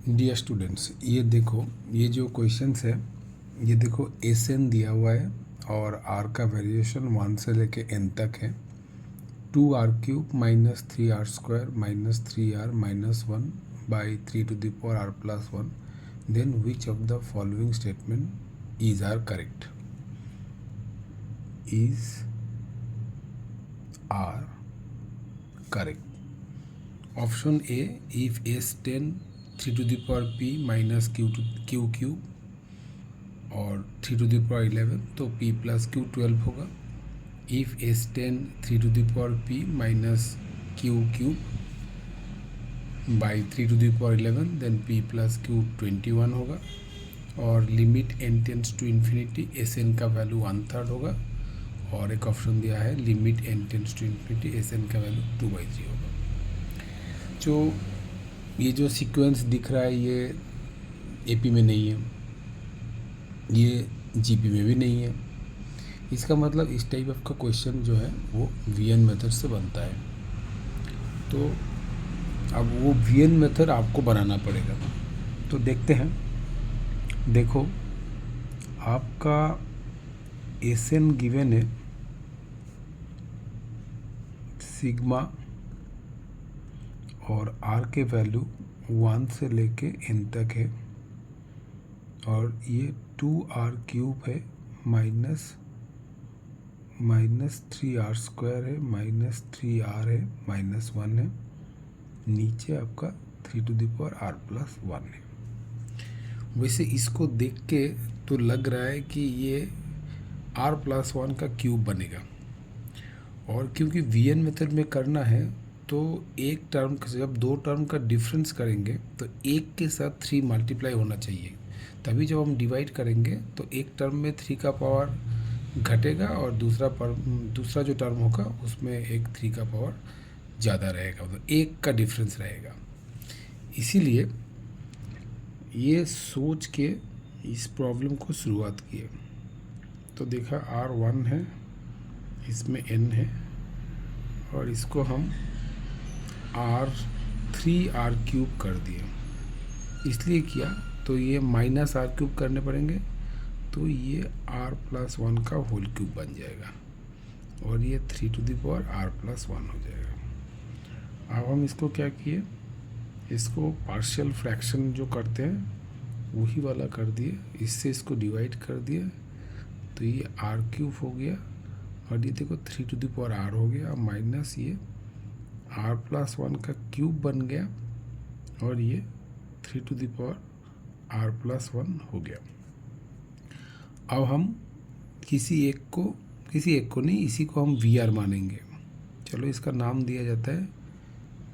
Dear students, ये देखो, ये जो क्वेश्चंस है, ये देखो एस एन दिया हुआ है और आर का वेरिएशन 1 से लेके एन तक है। 2r³ minus 3r² minus 3r minus 1 by 3⁻r+1। Then which of the following statement is are correct? Is are correct? Option A, if S10 3p minus q³ और 311 तो p प्लस q12 होगा। If S10 3p minus q³ by 311 then p plus q21 होगा। और limit n tends to infinity Sn का value 1/3 होगा। और एक option दिया है limit n tends to infinity Sn का वैल्यू 2/3 होगा। जो ये जो सीक्वेंस दिख रहा है ये AP में नहीं है, ये GP में भी नहीं है। इसका मतलब इस टाइप ऑफ का क्वेश्चन जो है वो VN मेथड से बनता है। तो अब वो VN मेथड आपको बनाना पड़ेगा। तो देखते हैं। देखो, आपका Sn गिवन है सिग्मा और R के वैल्यू 1 से लेके n तक है और ये 2r³ है माइनस 3r² है माइनस 3r है माइनस 1 है। नीचे आपका 3⁻r+1 है। वैसे इसको देख के तो लग रहा है कि ये r+1 का क्यूब बनेगा, और क्योंकि VN मेथड में करना है तो एक टर्म जब दो टर्म का डिफरेंस करेंगे तो एक के साथ 3 मल्टीप्लाई होना चाहिए, तभी जब हम डिवाइड करेंगे तो एक टर्म में 3 का पावर घटेगा और दूसरा जो टर्म होगा उसमें एक 3 का पावर ज़्यादा रहेगा, मतलब एक का डिफरेंस रहेगा। इसीलिए ये सोच के इस प्रॉब्लम को शुरुआत किए। तो देखा R1 है, इसमें n है और इसको हम R3r³ कर दिए। इसलिए किया तो ये माइनस r³ करने पड़ेंगे, तो ये r+1 का होल क्यूब बन जाएगा और ये 3⁻r+1 हो जाएगा। अब हम इसको क्या किए, इसको पार्शियल फ्रैक्शन जो करते हैं वही वाला कर दिए, इससे इसको डिवाइड कर दिए तो ये r³ हो गया और ये देखो 3⁻r हो गया माइनस ये r+1 का क्यूब बन गया और ये 3⁻r+1 हो गया। अब हम किसी एक को नहीं, इसी को हम VR मानेंगे। चलो इसका नाम दिया जाता है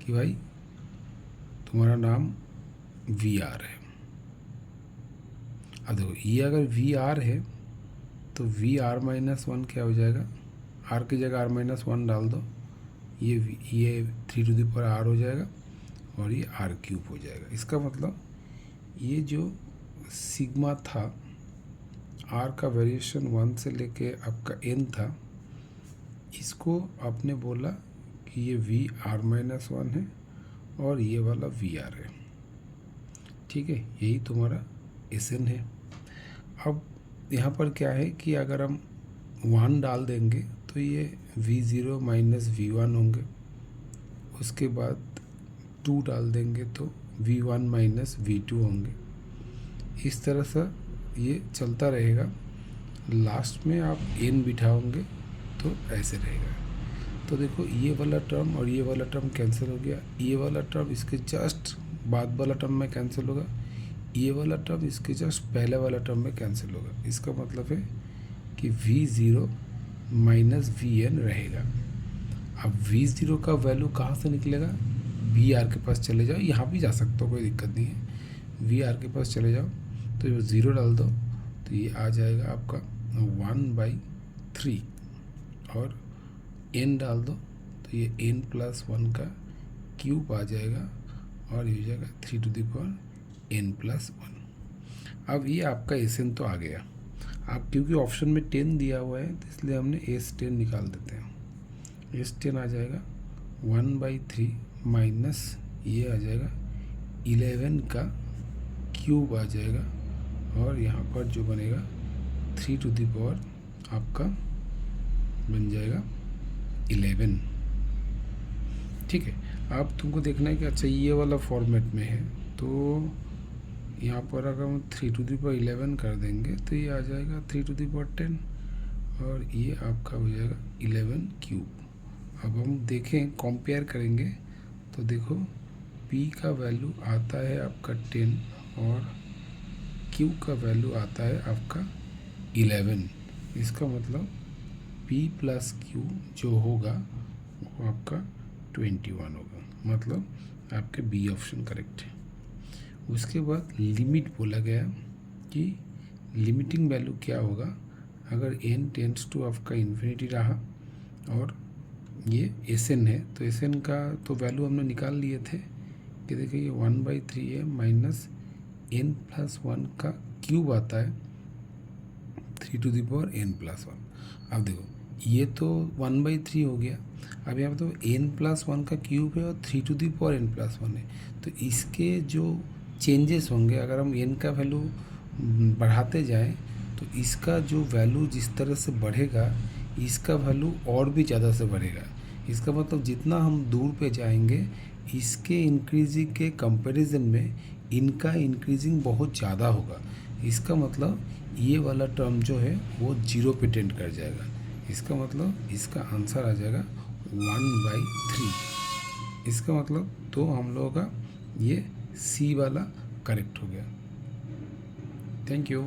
कि भाई तुम्हारा नाम VR है। अब देखो ये अगर VR है तो VR-1 क्या हो जाएगा, R की जगह R-1 डाल दो, ये 3⁻r हो जाएगा और ये r³ हो जाएगा। इसका मतलब ये जो सिग्मा था, R का वेरिएशन 1 से लेके आपका n था, इसको आपने बोला कि ये VR-1 है और ये वाला VR है। ठीक है, यही तुम्हारा Sn है। अब यहाँ पर क्या है कि अगर हम 1 डाल देंगे तो ये V0 माइनस V1 होंगे, उसके बाद 2 डाल देंगे तो V1 माइनस V2 होंगे। इस तरह से ये चलता रहेगा। लास्ट में आप n बिठाओगे तो ऐसे रहेगा। तो देखो ये वाला टर्म और ये वाला टर्म कैंसिल हो गया, ये वाला टर्म इसके जस्ट बाद वाला टर्म में कैंसिल होगा, ये वाला टर्म इसके जस्ट पहले वाला टर्म में कैंसिल होगा। इसका मतलब है कि V0 माइनस Vn रहेगा। अब V0 का वैल्यू कहाँ से निकलेगा, VR के पास चले जाओ, यहाँ भी जा सकते हो, कोई दिक्कत नहीं है। VR के पास चले जाओ तो ये 0 डाल दो तो ये आ जाएगा आपका 1/3 और n डाल दो तो ये n+1 का क्यूब आ जाएगा और ये हो जाएगा 3⁻n+1। अब ये आपका Sn तो आ गया। अब क्योंकि ऑप्शन में 10 दिया हुआ है तो इसलिए हमने S10 निकाल देते हैं। S10 आ जाएगा 1/3 माइनस ये आ जाएगा 11 का क्यूब आ जाएगा और यहाँ पर जो बनेगा 3 टू द पावर आपका बन जाएगा 11। ठीक है, अब तुमको देखना है कि अच्छा ये वाला फॉर्मेट में है, तो यहाँ पर अगर हम 3 टू द पावर 11 कर देंगे तो ये आ जाएगा 3 टू द पावर 10 और ये आपका हो जाएगा 11 क्यूब। अब हम देखें कंपेयर करेंगे तो देखो p का वैल्यू आता है आपका 10 और q का वैल्यू आता है आपका 11। इसका मतलब p प्लस q जो होगा वो आपका 21 होगा, मतलब आपके बी ऑप्शन करेक्ट है। उसके बाद लिमिट बोला गया कि लिमिटिंग वैल्यू क्या होगा अगर n टेंड्स टू आपका इन्फिनिटी रहा और ये Sn है, तो Sn का तो वैल्यू हमने निकाल लिए थे कि देखिए ये 1/3 है माइनस n+1 का क्यूब आता है 3 टू द पावर n+1। अब देखो ये तो 1/3 हो गया, अब यहाँ पर तो n+1 का क्यूब है और 3 टू द पावर n+1 है, तो इसके जो चेंजेस होंगे अगर हम n का वैल्यू बढ़ाते जाएं तो इसका जो वैल्यू जिस तरह से बढ़ेगा इसका वैल्यू और भी ज़्यादा से बढ़ेगा। इसका मतलब जितना हम दूर पे जाएंगे इसके इंक्रीजिंग के कंपैरिजन में इनका इंक्रीजिंग बहुत ज़्यादा होगा। इसका मतलब ये वाला टर्म जो है वो 0 पे टेंड कर जाएगा। इसका मतलब इसका आंसर आ जाएगा 1/3। इसका मतलब तो हम लोगों का ये सी वाला करेक्ट हो गया। Thank you.